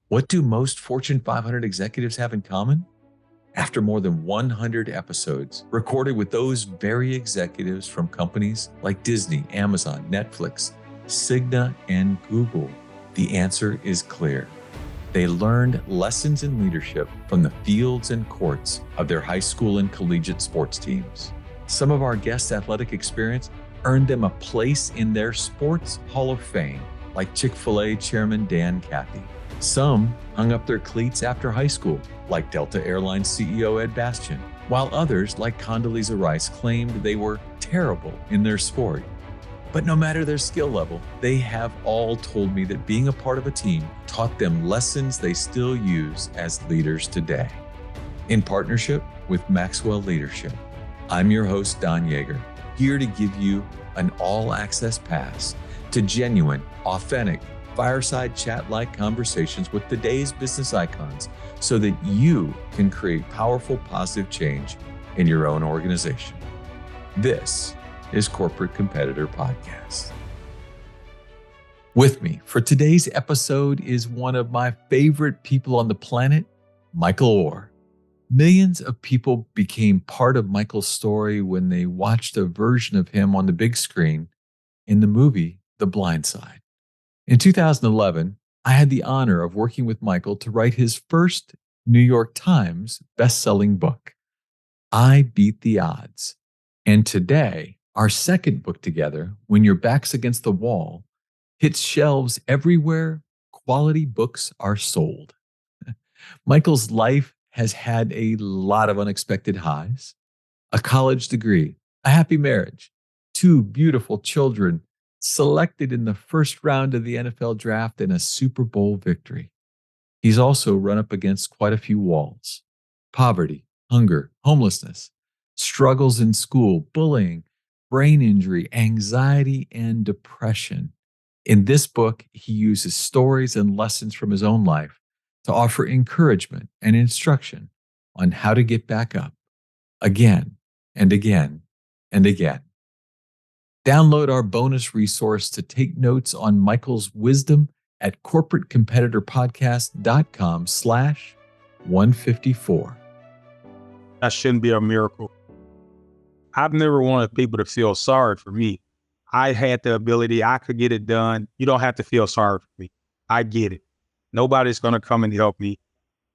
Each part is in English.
What do most Fortune 500 executives have in common? After more than 100 episodes recorded with those very executives from companies like Disney, Amazon, Netflix, Cigna, and Google, the answer is clear. They learned lessons in leadership from the fields and courts of their high school and collegiate sports teams. Some of our guests' athletic experience earned them a place in their sports Hall of Fame, like Chick-fil-A Chairman Dan Cathy. Some hung up their cleats after high school, like Delta Airlines CEO Ed Bastian, while others, like Condoleezza Rice, claimed they were terrible in their sport. But no matter their skill level, they have all told me that being a part of a team taught them lessons they still use as leaders today. In partnership with Maxwell Leadership, I'm your host, Don Yeager, here to give you an all-access pass to genuine, authentic, fireside chat-like conversations with today's business icons so that you can create powerful, positive change in your own organization. This is Corporate Competitor Podcast. With me for today's episode is one of my favorite people on the planet, Michael Oher. Millions of people became part of Michael's story when they watched a version of him on the big screen in the movie The Blind Side. In 2011, I had the honor of working with Michael to write his first New York Times best-selling book, I Beat the Odds. And today, our second book together, When Your Back's Against the Wall, hits shelves everywhere quality books are sold. Michael's life has had a lot of unexpected highs: a college degree, a happy marriage, two beautiful children, selected in the first round of the NFL draft, and a Super Bowl victory. He's also run up against quite a few walls: poverty, hunger, homelessness, struggles in school, bullying, brain injury, anxiety, and depression. In this book, he uses stories and lessons from his own life to offer encouragement and instruction on how to get back up again and again and again. Download our bonus resource to take notes on Michael's wisdom at corporatecompetitorpodcast.com/154. That shouldn't be a miracle. I've never wanted people to feel sorry for me. I had the ability, I could get it done. You don't have to feel sorry for me. I get it. Nobody's going to come and help me.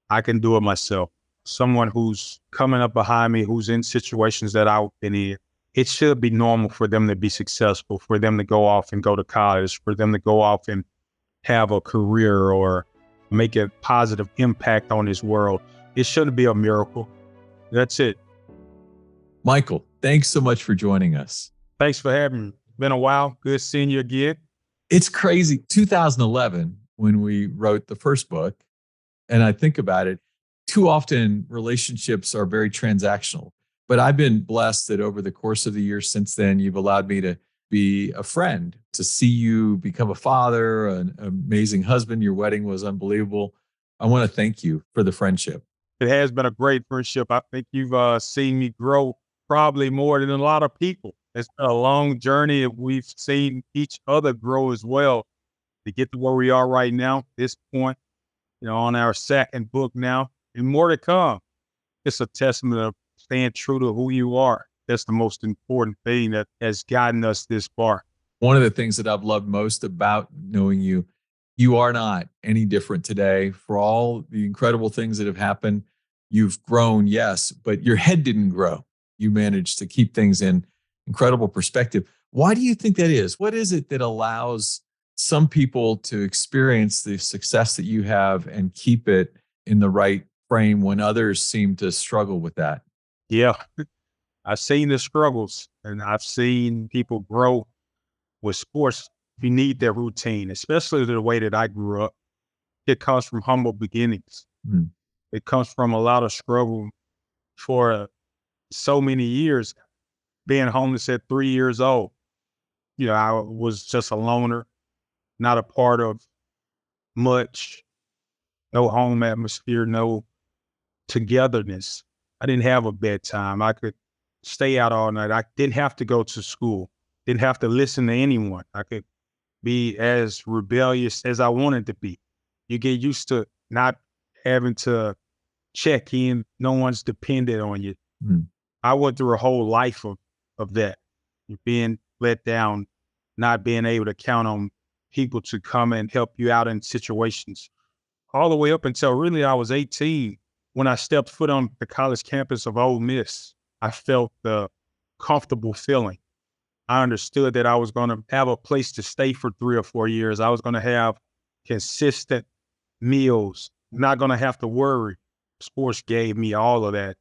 I can do it myself. Someone who's coming up behind me, who's in situations that I've been in, it should be normal for them to be successful, for them to go off and go to college, for them to go off and have a career or make a positive impact on this world. It shouldn't be a miracle. That's it. Michael, thanks so much for joining us. Thanks for having me. Been a while. Good seeing you again. It's crazy. 2011, when we wrote the first book, and I think about it, too often relationships are very transactional. But I've been blessed that over the course of the years since then, you've allowed me to be a friend, to see you become a father, an amazing husband. Your wedding was unbelievable. I want to thank you for the friendship. It has been a great friendship. I think you've seen me grow probably more than a lot of people. It's been a long journey. We've seen each other grow as well to get to where we are right now, this point, on our second book now, and more to come. It's a testament of staying true to who you are. That's the most important thing that has gotten us this far. One of the things that I've loved most about knowing you, you are not any different today. For all the incredible things that have happened, you've grown, yes, but your head didn't grow. You managed to keep things in incredible perspective. Why do you think that is? What is it that allows some people to experience the success that you have and keep it in the right frame when others seem to struggle with that? Yeah, I've seen the struggles and I've seen people grow with sports. You need their routine, especially the way that I grew up. It comes from humble beginnings. Mm. It comes from a lot of struggle for so many years. Being homeless at 3 years old, I was just a loner, not a part of much, no home atmosphere, no togetherness. I didn't have a bedtime. I could stay out all night. I didn't have to go to school, didn't have to listen to anyone. I could be as rebellious as I wanted to be. You get used to not having to check in. No one's dependent on you. Mm. I went through a whole life of that. You're being let down, not being able to count on people to come and help you out in situations. All the way up until really I was 18. When I stepped foot on the college campus of Ole Miss, I felt the comfortable feeling. I understood that I was going to have a place to stay for 3 or 4 years. I was going to have consistent meals, not going to have to worry. Sports gave me all of that.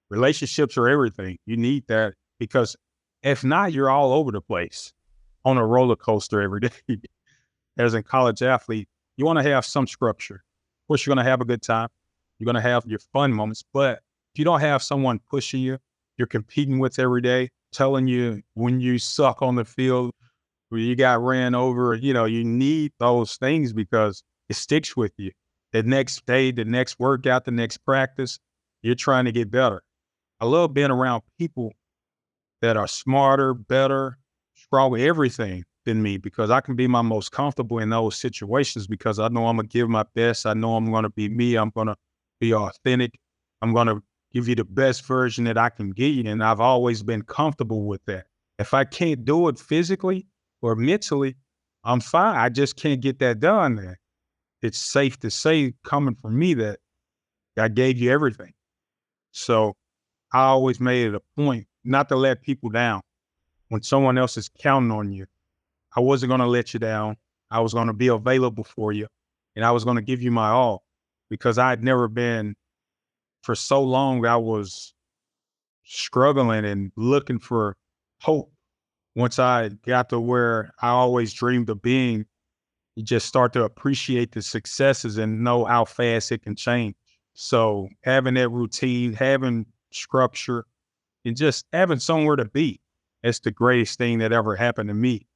Relationships are everything. You need that because if not, you're all over the place on a roller coaster every day. As a college athlete, you want to have some structure. Of course, you're going to have a good time. You're going to have your fun moments. But if you don't have someone pushing you, you're competing with every day, telling you when you suck on the field, when you got ran over, you need those things because it sticks with you. The next day, the next workout, the next practice, you're trying to get better. I love being around people that are smarter, better, stronger, everything than me because I can be my most comfortable in those situations because I know I'm going to give my best. I know I'm going to be me. I'm going to be authentic. I'm going to give you the best version that I can give you. And I've always been comfortable with that. If I can't do it physically or mentally, I'm fine. I just can't get that done there. It's safe to say coming from me that I gave you everything. So I always made it a point not to let people down. When someone else is counting on you, I wasn't going to let you down. I was going to be available for you and I was going to give you my all because I had never been, for so long, I was struggling and looking for hope. Once I got to where I always dreamed of being, you just start to appreciate the successes and know how fast it can change. So having that routine, having structure, and just having somewhere to be, that's the greatest thing that ever happened to me.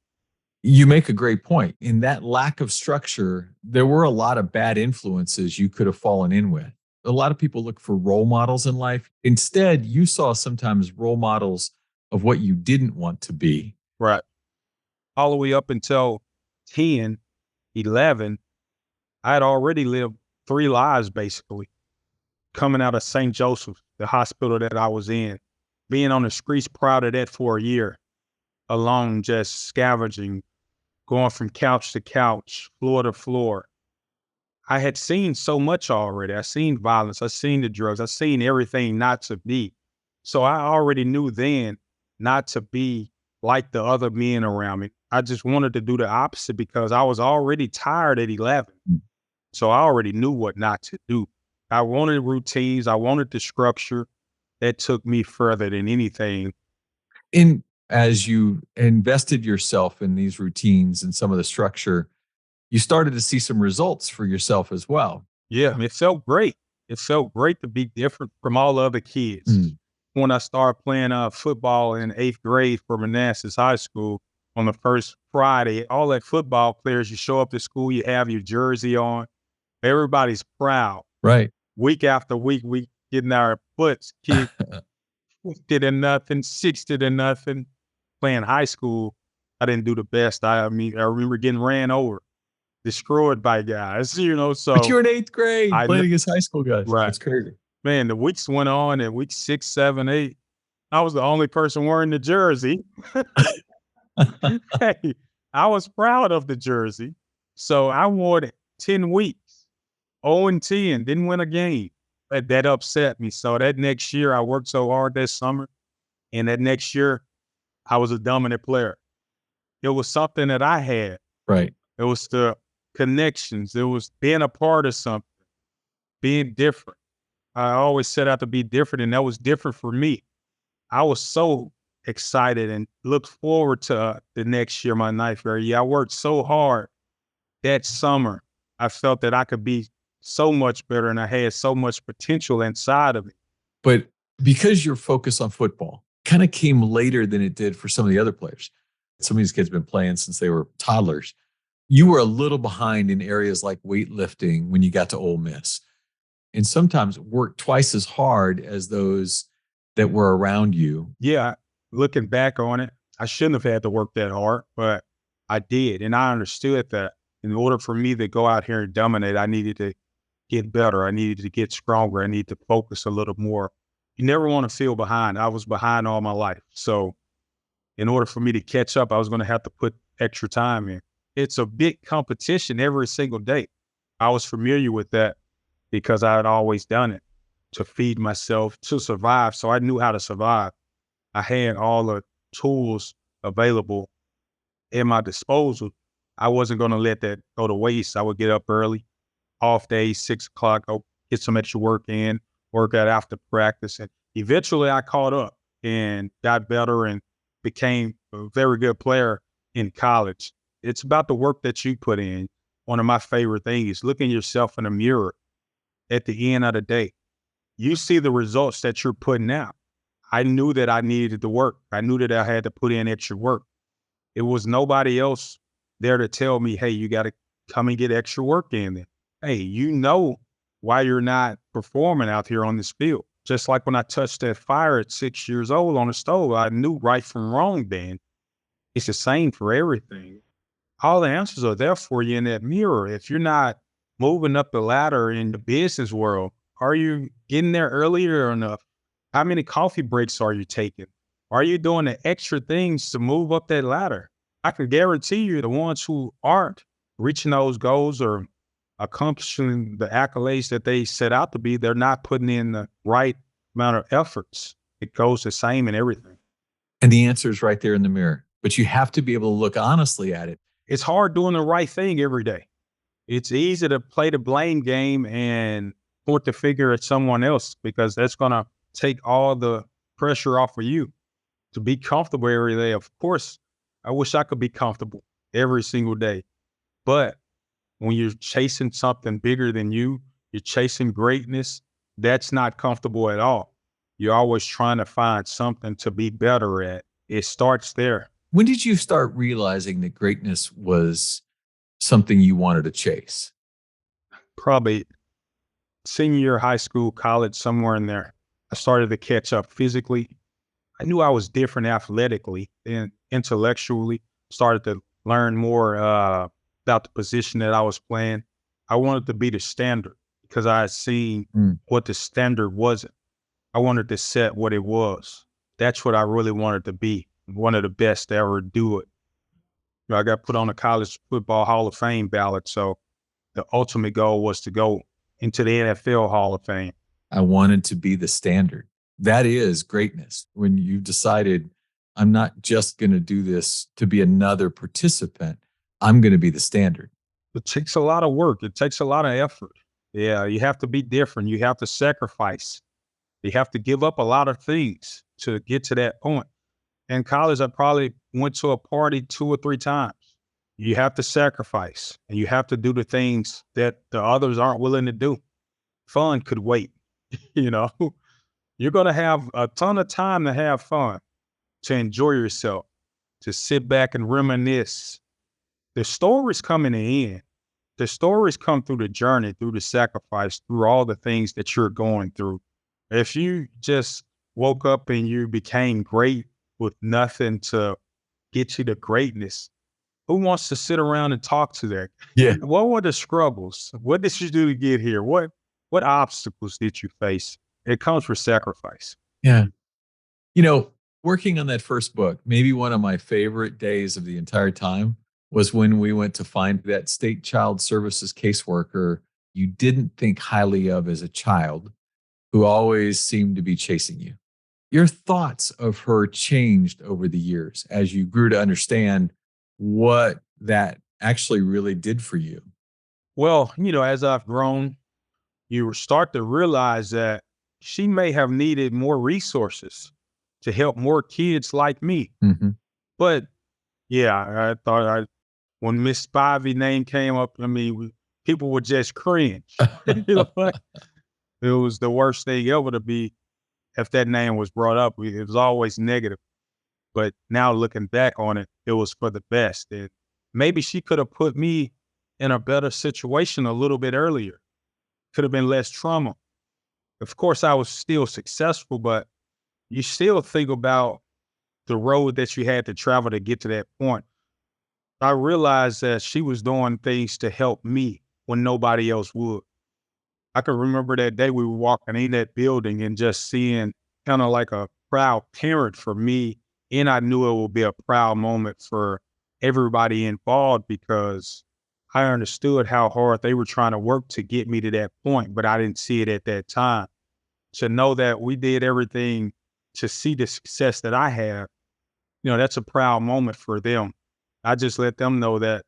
You make a great point. In that lack of structure, there were a lot of bad influences you could have fallen in with. A lot of people look for role models in life. Instead, you saw sometimes role models of what you didn't want to be. Right. All the way up until 10, 11, I had already lived 3 lives basically. Coming out of St. Joseph, the hospital that I was in, being on the streets proud of that for a year, alone, just scavenging, going from couch to couch, floor to floor. I had seen so much already. I seen violence. I seen the drugs. I seen everything not to be. So I already knew then not to be like the other men around me. I just wanted to do the opposite because I was already tired at 11. So I already knew what not to do. I wanted routines. I wanted the structure that took me further than anything. In as you invested yourself in these routines and some of the structure, you started to see some results for yourself as well. Yeah, it felt great. It felt great to be different from all the other kids. Mm. When I started playing football in 8th grade for Manassas High School on the first Friday, all that football players, you show up to school, you have your jersey on. Everybody's proud. Right. Week after week, we getting our butts kicked 50-0, 60-0. Playing high school, I didn't do the best. I remember getting ran over, destroyed by guys, But so you're in eighth grade I playing know, against high school guys. right. That's crazy. Man, the weeks went on and week 6, 7, 8, I was the only person wearing the jersey. Hey, I was proud of the jersey. So I wore it 10 weeks, 0-10, didn't win a game. But that upset me. So that next year, I worked so hard that summer. And that next year, I was a dominant player. It was something that I had. Right. It was the connections. It was being a part of something, being different. I always set out to be different, and that was different for me. I was so excited and looked forward to the next year, my ninth grade year. I worked so hard that summer. I felt that I could be so much better and I had so much potential inside of me. But because your focus on football kind of came later than it did for some of the other players, some of these kids have been playing since they were toddlers. You were a little behind in areas like weightlifting when you got to Ole Miss, and sometimes worked twice as hard as those that were around you. Yeah, looking back on it, I shouldn't have had to work that hard, but I did. And I understood that in order for me to go out here and dominate, I needed to get better. I needed to get stronger. I need to focus a little more. You never want to feel behind. I was behind all my life. So in order for me to catch up, I was going to have to put extra time in. It's a big competition every single day. I was familiar with that because I had always done it to feed myself, to survive. So I knew how to survive. I had all the tools available at my disposal. I wasn't going to let that go to waste. I would get up early, off days, 6 o'clock, go get some extra work in, work out after practice. And eventually I caught up and got better and became a very good player in college. It's about the work that you put in. One of my favorite things is looking yourself in the mirror at the end of the day. You see the results that you're putting out. I knew that I needed to work. I knew that I had to put in extra work. It was nobody else there to tell me, hey, you got to come and get extra work in there. Hey, you know why you're not performing out here on this field. Just like when I touched that fire at 6 years old on the stove, I knew right from wrong then. It's the same for everything. All the answers are there for you in that mirror. If you're not moving up the ladder in the business world, are you getting there earlier enough? How many coffee breaks are you taking? Are you doing the extra things to move up that ladder? I can guarantee you the ones who aren't reaching those goals or accomplishing the accolades that they set out to be, they're not putting in the right amount of efforts. It goes the same in everything. And the answer is right there in the mirror. But you have to be able to look honestly at it. It's hard doing the right thing every day. It's easy to play the blame game and point the finger at someone else because that's going to take all the pressure off of you to be comfortable every day. Of course, I wish I could be comfortable every single day. But when you're chasing something bigger than you, you're chasing greatness, that's not comfortable at all. You're always trying to find something to be better at. It starts there. When did you start realizing that greatness was something you wanted to chase? Probably senior year of high school, college, somewhere in there. I started to catch up physically. I knew I was different athletically and intellectually. Started to learn more about the position that I was playing. I wanted to be the standard because I had seen what the standard wasn't. I wanted to set what it was. That's what I really wanted to be. One of the best to ever do it. You know, I got put on the College Football Hall of Fame ballot. So the ultimate goal was to go into the NFL Hall of Fame. I wanted to be the standard. That is greatness. When you've decided, I'm not just going to do this to be another participant, I'm going to be the standard. It takes a lot of work. It takes a lot of effort. Yeah, you have to be different. You have to sacrifice. You have to give up a lot of things to get to that point. In college, I probably went to a party 2 or 3 times. You have to sacrifice and you have to do the things that the others aren't willing to do. Fun could wait. You know, you're going to have a ton of time to have fun, to enjoy yourself, to sit back and reminisce. The stories come in the end. The stories come through the journey, through the sacrifice, through all the things that you're going through. If you just woke up and you became great with nothing to get you to greatness, who wants to sit around and talk to that? Yeah. What were the struggles? What did you do to get here? What obstacles did you face? It comes with sacrifice. Yeah. You know, working on that first book, maybe one of my favorite days of the entire time was when we went to find that state child services caseworker you didn't think highly of as a child, who always seemed to be chasing you. Your thoughts of her changed over the years as you grew to understand what that actually really did for you. Well, you know, as I've grown, you start to realize that she may have needed more resources to help more kids like me. Mhm. But yeah, I thought when Miss Spivey name came up, I mean, people would just cringe. You know, like, it was the worst thing ever to be if that name was brought up. It was always negative. But now looking back on it, it was for the best. And maybe she could have put me in a better situation a little bit earlier. Could have been less trauma. Of course, I was still successful, but you still think about the road that you had to travel to get to that point. I realized that she was doing things to help me when nobody else would. I can remember that day we were walking in that building and just seeing kind of like a proud parent for me. And I knew it would be a proud moment for everybody involved because I understood how hard they were trying to work to get me to that point, but I didn't see it at that time. To know that we did everything to see the success that I have, that's a proud moment for them. I just let them know that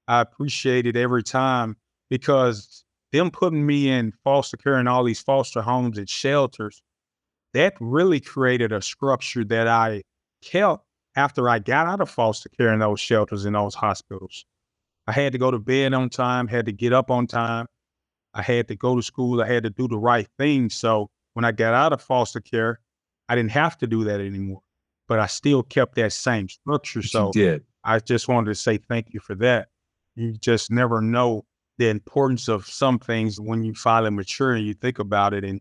I appreciate it every time because them putting me in foster care and all these foster homes and shelters, that really created a structure that I kept after I got out of foster care in those shelters and those hospitals. I had to go to bed on time, had to get up on time. I had to go to school. I had to do the right thing. So when I got out of foster care, I didn't have to do that anymore, but I still kept that same structure. But you So did. I just wanted to say thank you for that. You just never know the importance of some things when you finally mature and you think about it. And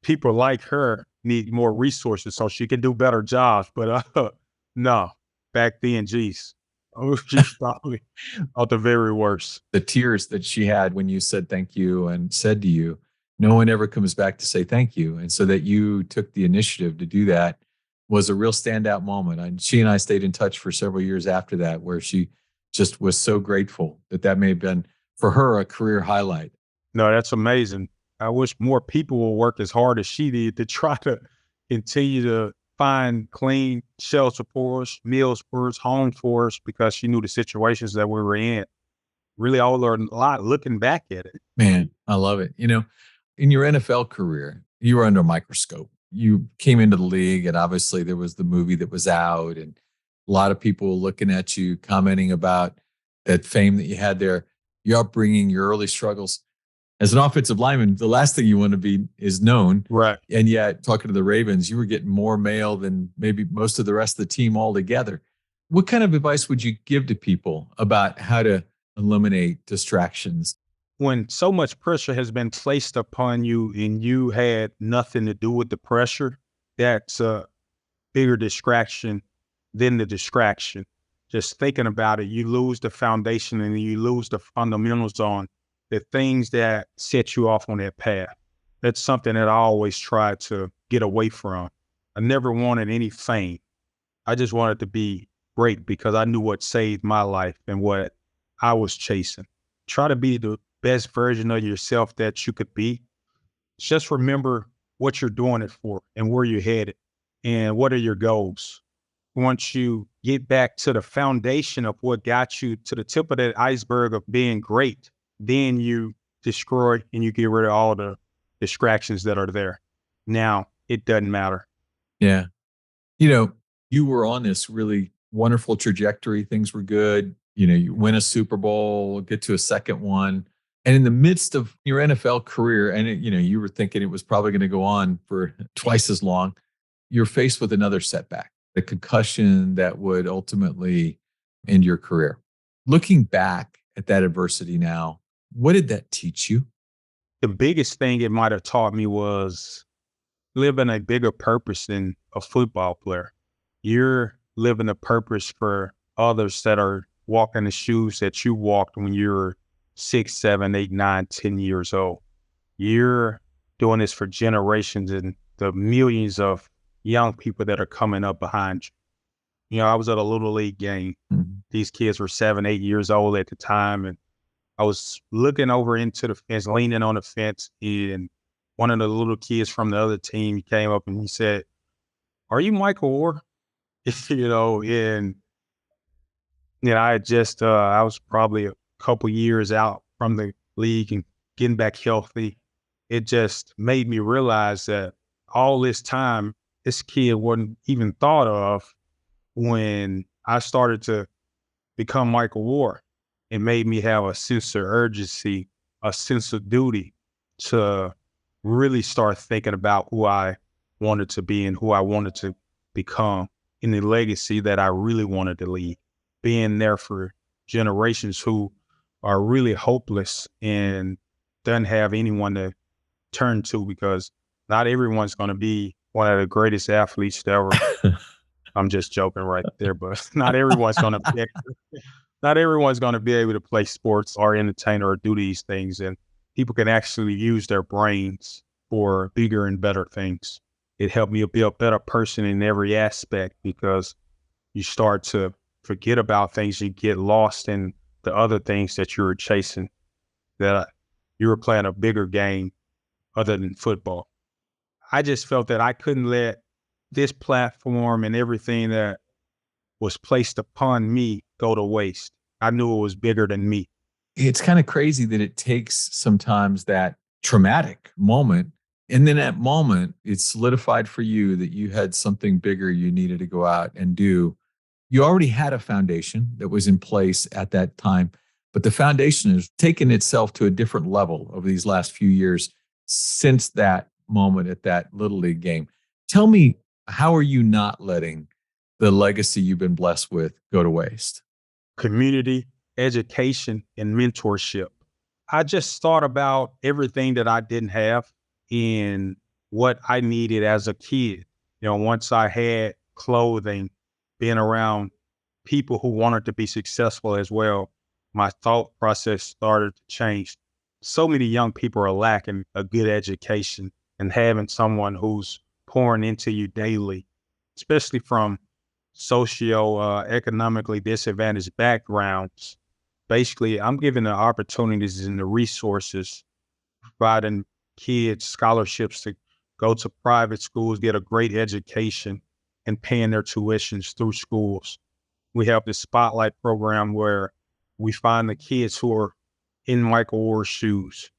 people like her need more resources so she can do better jobs. But no, back then, geez, she's probably out the very worst. The tears that she had when you said thank you and said to you, no one ever comes back to say thank you. And so that you took the initiative to do that was a real standout moment. And she and I stayed in touch for several years after that, where she just was so grateful that that may have been for her a career highlight. No, that's amazing. I wish more people will work as hard as she did to try to continue to find clean shelter for us, meals for us, home for us, because she knew the situations that we were in. Really, I learned a lot looking back at it. Man, I love it. In your NFL career, you were under a microscope. You came into the league, and obviously there was the movie that was out, and a lot of people looking at you, commenting about that fame that you had there, your upbringing, your early struggles. As an offensive lineman, the last thing you want to be is known. Right. And yet, talking to the Ravens, you were getting more mail than maybe most of the rest of the team altogether. What kind of advice would you give to people about how to eliminate distractions? When so much pressure has been placed upon you and you had nothing to do with the pressure, that's a bigger distraction than the distraction. Just thinking about it, you lose the foundation and you lose the fundamentals on the things that set you off on that path. That's something that I always try to get away from. I never wanted any fame. I just wanted to be great because I knew what saved my life and what I was chasing. Try to be the best version of yourself that you could be. Just remember what you're doing it for and where you're headed and what are your goals. Once you get back to the foundation of what got you to the tip of that iceberg of being great, then you destroy and you get rid of all the distractions that are there. Now it doesn't matter. Yeah. You know, you were on this really wonderful trajectory. Things were good. You win a Super Bowl, get to a second one. And in the midst of your NFL career, and you were thinking it was probably going to go on for twice as long, you're faced with another setback, the concussion that would ultimately end your career. Looking back at that adversity now, what did that teach you? The biggest thing it might have taught me was living a bigger purpose than a football player. You're living a purpose for others that are walking the shoes that you walked when you were 6, 7, 8, 9, 10 years old. You're doing this for generations and the millions of young people that are coming up behind you. I was at a little league game. Mhm. These kids were 7, 8 years old at the time. And I was looking over into the fence, leaning on the fence, and one of the little kids from the other team came up and he said, "Are you Michael Orr?" And I had just I was probably a couple years out from the league and getting back healthy. It just made me realize that all this time, this kid wasn't even thought of when I started to become Michael Orr. It made me have a sense of urgency, a sense of duty to really start thinking about who I wanted to be and who I wanted to become in the legacy that I really wanted to leave. Being there for generations who are really hopeless and doesn't have anyone to turn to because not everyone's going to be one of the greatest athletes to ever. I'm just joking right there, but not everyone's going to be able to play sports or entertain or do these things. And people can actually use their brains for bigger and better things. It helped me be a better person in every aspect because you start to forget about things. You get lost in the other things that you were chasing, that you were playing a bigger game other than football. I just felt that I couldn't let this platform and everything that was placed upon me go to waste. I knew it was bigger than me. It's kind of crazy that it takes sometimes that traumatic moment. And then that moment, it's solidified for you that you had something bigger you needed to go out and do. You already had a foundation that was in place at that time, but the foundation has taken itself to a different level over these last few years since that moment at that Little League game. Tell me, how are you not letting the legacy you've been blessed with go to waste? Community, education, and mentorship. I just thought about everything that I didn't have and what I needed as a kid. Once I had clothing, being around people who wanted to be successful as well, my thought process started to change. So many young people are lacking a good education and having someone who's pouring into you daily, especially from economically disadvantaged backgrounds. Basically, I'm giving the opportunities and the resources, providing kids scholarships to go to private schools, get a great education, and paying their tuitions through schools. We have this spotlight program where we find the kids who are in Michael Oher's shoes.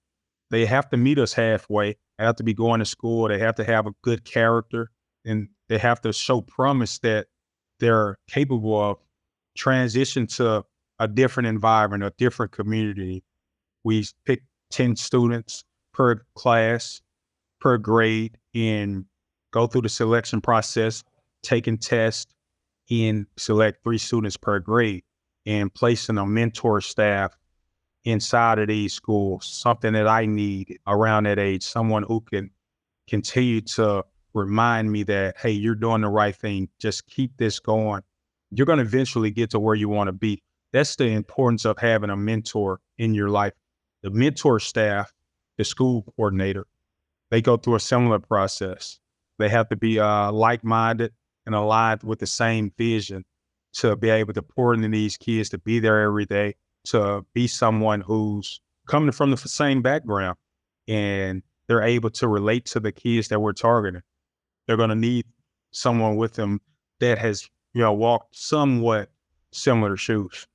They have to meet us halfway. They have to be going to school. They have to have a good character, and they have to show promise that they're capable of transition to a different environment, a different community. We pick 10 students per class, per grade, and go through the selection process, taking tests, and select 3 students per grade, and placing a mentor staff inside of these schools, something that I need around that age, someone who can continue to remind me that, hey, you're doing the right thing. Just keep this going. You're going to eventually get to where you want to be. That's the importance of having a mentor in your life. The mentor staff, the school coordinator, they go through a similar process. They have to be like-minded and aligned with the same vision to be able to pour into these kids, to be there every day, to be someone who's coming from the same background, and they're able to relate to the kids that we're targeting. They're going to need someone with them that has, walked somewhat similar shoes.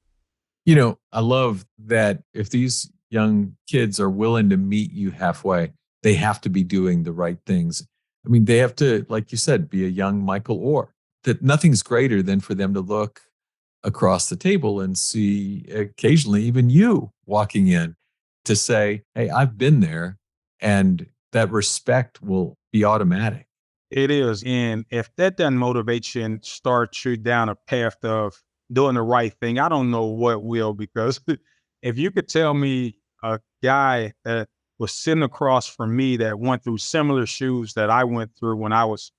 I love that if these young kids are willing to meet you halfway, they have to be doing the right things. I mean, they have to, like you said, be a young Michael Oher. That nothing's greater than for them to look across the table and see occasionally even you walking in to say, hey, I've been there. And that respect will be automatic. It is. And if that doesn't motivate you and start you down a path of doing the right thing, I don't know what will, because if you could tell me a guy that was sitting across from me that went through similar shoes that I went through when I was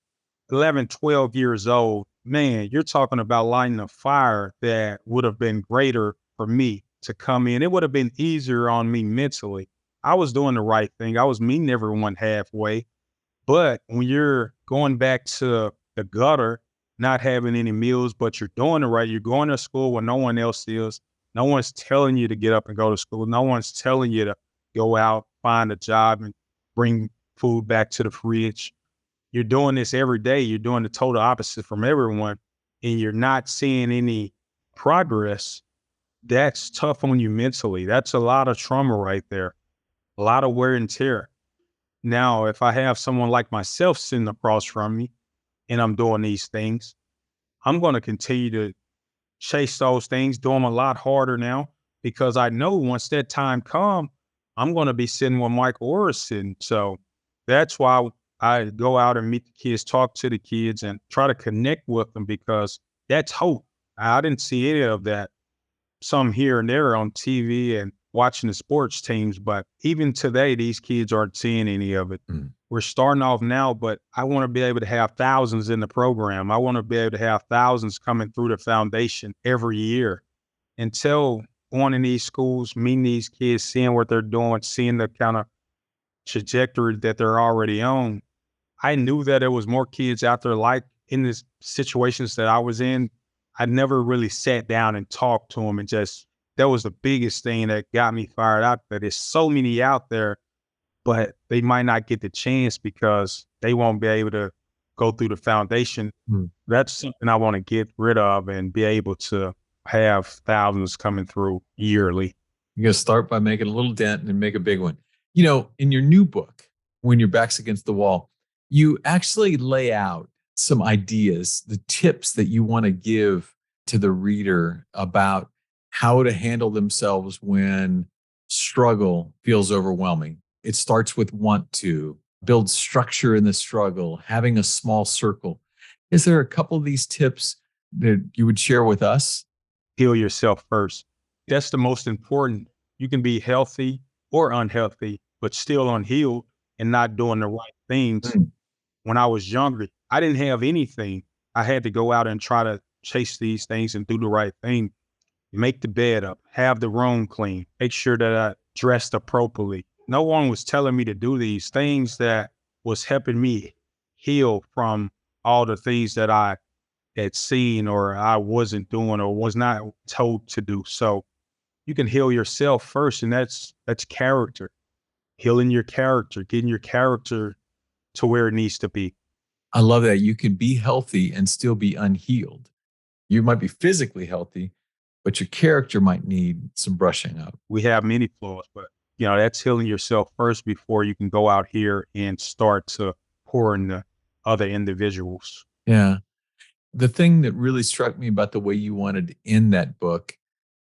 11, 12 years old, man, you're talking about lighting a fire that would have been greater for me to come in. It would have been easier on me mentally. I was doing the right thing. I was meeting everyone halfway. But when you're going back to the gutter, not having any meals, but you're doing it right, you're going to school when no one else is. No one's telling you to get up and go to school. No one's telling you to go out, find a job, and bring food back to the fridge. You're doing this every day. You're doing the total opposite from everyone, and you're not seeing any progress. That's tough on you mentally. That's a lot of trauma right there, a lot of wear and tear. Now, if I have someone like myself sitting across from me and I'm doing these things, I'm going to continue to chase those things, do them a lot harder now, because I know once that time comes, I'm going to be sitting where Michael Oher is sitting. So that's why I go out and meet the kids, talk to the kids, and try to connect with them, because that's hope. I didn't see any of that, some here and there on TV and watching the sports teams, but even today, these kids aren't seeing any of it. Mm. We're starting off now, but I want to be able to have thousands in the program. I want to be able to have thousands coming through the foundation every year until going in these schools, meeting these kids, seeing what they're doing, seeing the kind of trajectory that they're already on, I knew that there was more kids out there like in the situations that I was in. I never really sat down and talked to them and just, that was the biggest thing that got me fired up. That there's so many out there, but they might not get the chance because they won't be able to go through the foundation. Mm. That's something I want to get rid of and be able to have thousands coming through yearly. You're going to start by making a little dent and then make a big one. You know, in your new book, When Your Back's Against the Wall, you actually lay out some ideas, the tips that you want to give to the reader about how to handle themselves when struggle feels overwhelming. It starts with want to build structure in the struggle, having a small circle. Is there a couple of these tips that you would share with us? Heal yourself first. That's the most important. You can be healthy or unhealthy, but still unhealed and not doing the right things. Mm. When I was younger, I didn't have anything. I had to go out and try to chase these things and do the right thing. Make the bed up, have the room clean, make sure that I dressed appropriately. No one was telling me to do these things that was helping me heal from all the things that I had seen or I wasn't doing or was not told to do. So you can heal yourself first, and that's character. Healing your character, getting your character to where it needs to be. I love that. You can be healthy and still be unhealed. You might be physically healthy, but your character might need some brushing up. We have many flaws, but that's healing yourself first before you can go out here and start to pour into other individuals. Yeah. The thing that really struck me about the way you wanted to end that book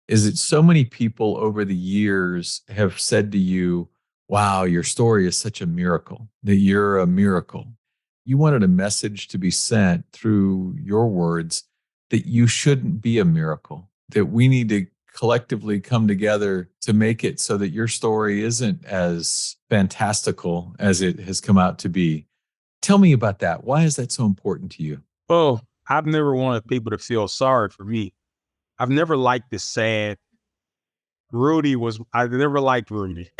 is that so many people over the years have said to you, wow, your story is such a miracle, that you're a miracle. You wanted a message to be sent through your words that you shouldn't be a miracle, that we need to collectively come together to make it so that your story isn't as fantastical as it has come out to be. Tell me about that. Why is that so important to you? Well, I've never wanted people to feel sorry for me. I've never liked this sad. I never liked Rudy.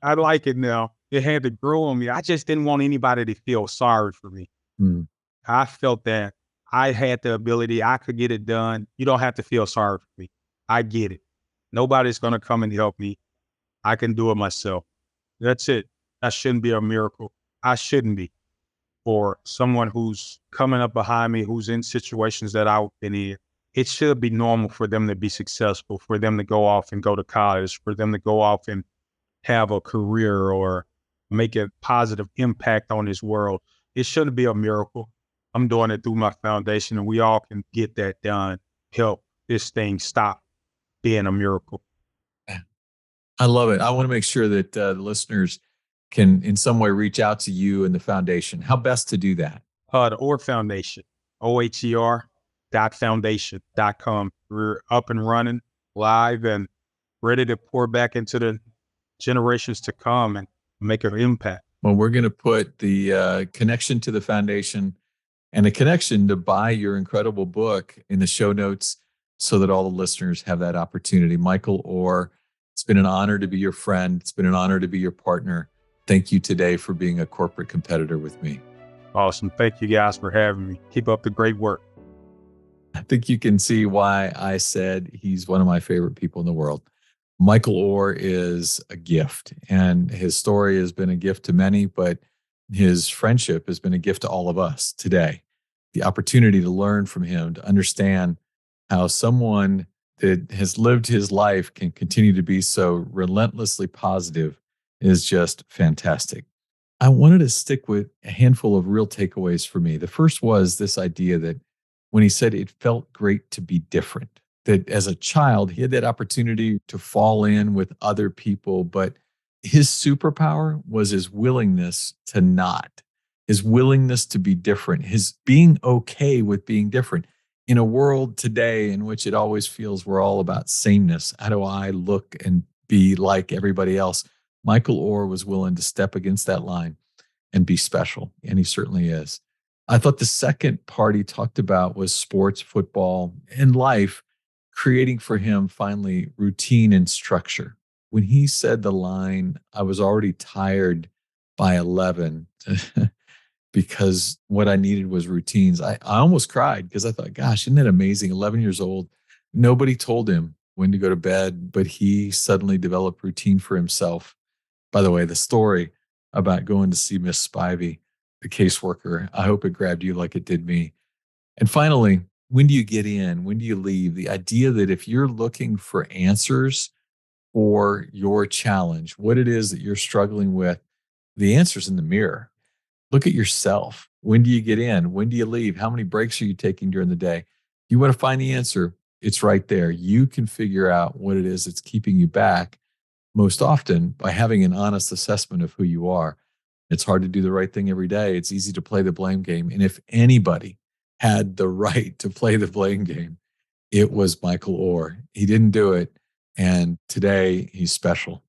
I like it now. It had to grow on me. I just didn't want anybody to feel sorry for me. Mm. I felt that I had the ability, I could get it done. You don't have to feel sorry for me. I get it. Nobody's going to come and help me. I can do it myself. That's it. That shouldn't be a miracle. I shouldn't be. For someone who's coming up behind me, who's in situations that I've been in, it should be normal for them to be successful, for them to go off and go to college, for them to go off and have a career or make a positive impact on this world. It shouldn't be a miracle. I'm doing it through my foundation, and we all can get that done. Help this thing stop being a miracle. I love it. I want to make sure that the listeners can in some way reach out to you and the foundation. How best to do that? The Oher Foundation, OHER.foundation.com. We're up and running, live, and ready to pour back into the generations to come and make an impact. Well, we're going to put the connection to the foundation and a connection to buy your incredible book in the show notes so that all the listeners have that opportunity. Michael Oher, it's been an honor to be your friend. It's been an honor to be your partner. Thank you today for being a corporate competitor with me. Awesome. Thank you guys for having me. Keep up the great work. I think you can see why I said he's one of my favorite people in the world. Michael Oher is a gift, and his story has been a gift to many, but his friendship has been a gift to all of us today. The opportunity to learn from him, to understand how someone that has lived his life can continue to be so relentlessly positive is just fantastic. I wanted to stick with a handful of real takeaways for me. The first was this idea that when he said it felt great to be different, that as a child, he had that opportunity to fall in with other people, but his superpower was his willingness to not, his willingness to be different, his being okay with being different. In a world today in which it always feels we're all about sameness, how do I look and be like everybody else? Michael Oher was willing to step against that line and be special, and he certainly is. I thought the second part he talked about was sports, football, and life. creating for him finally routine and structure. When he said the line, I was already tired by 11 because what I needed was routines, I almost cried because I thought, gosh, isn't it amazing? 11 years old. Nobody told him when to go to bed, but he suddenly developed routine for himself. By the way, the story about going to see Miss Spivey, the caseworker, I hope it grabbed you like it did me. And finally, when do you get in? When do you leave? The idea that if you're looking for answers for your challenge, what it is that you're struggling with, the answer's in the mirror. Look at yourself. When do you get in? When do you leave? How many breaks are you taking during the day? You want to find the answer, it's right there. You can figure out what it is that's keeping you back most often by having an honest assessment of who you are. It's hard to do the right thing every day. It's easy to play the blame game. And if anybody had the right to play the blame game, it was Michael Oher. He didn't do it. And today he's special.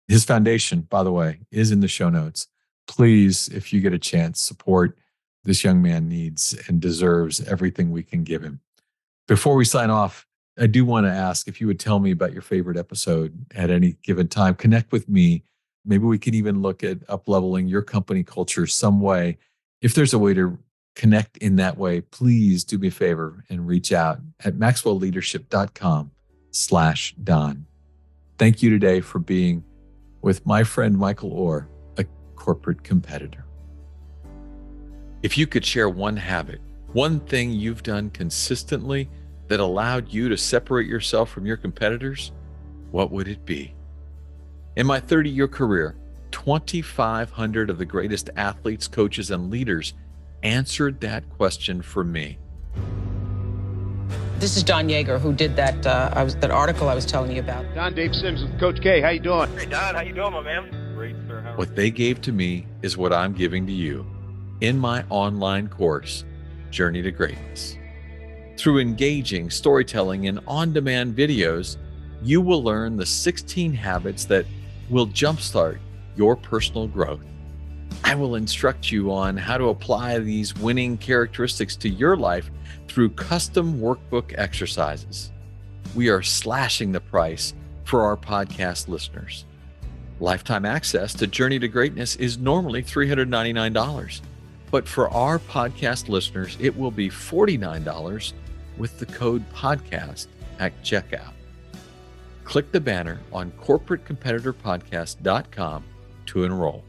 His foundation, by the way, is in the show notes. Please, if you get a chance, support this young man needs and deserves everything we can give him. Before we sign off, I do want to ask if you would tell me about your favorite episode at any given time. Connect with me. Maybe we can even look at up-leveling your company culture some way. If there's a way to connect in that way, please do me a favor and reach out at maxwellleadership.com/Don. Thank you today for being with my friend Michael Oher, a corporate competitor. If you could share one habit, one thing you've done consistently that allowed you to separate yourself from your competitors, what would it be? In my 30-year career, 2,500 of the greatest athletes, coaches, and leaders answered that question for me. This is Don Yeager, who did that that article I was telling you about. Don, Dave Sims with Coach K. How you doing? Hey, Don. How you doing, my man? Great, sir. What they gave to me is what I'm giving to you in my online course, Journey to Greatness. Through engaging storytelling and on-demand videos, you will learn the 16 habits that will jumpstart your personal growth. I will instruct you on how to apply these winning characteristics to your life through custom workbook exercises. We are slashing the price for our podcast listeners. Lifetime access to Journey to Greatness is normally $399, but for our podcast listeners, it will be $49 with the code podcast at checkout. Click the banner on corporatecompetitorpodcast.com to enroll.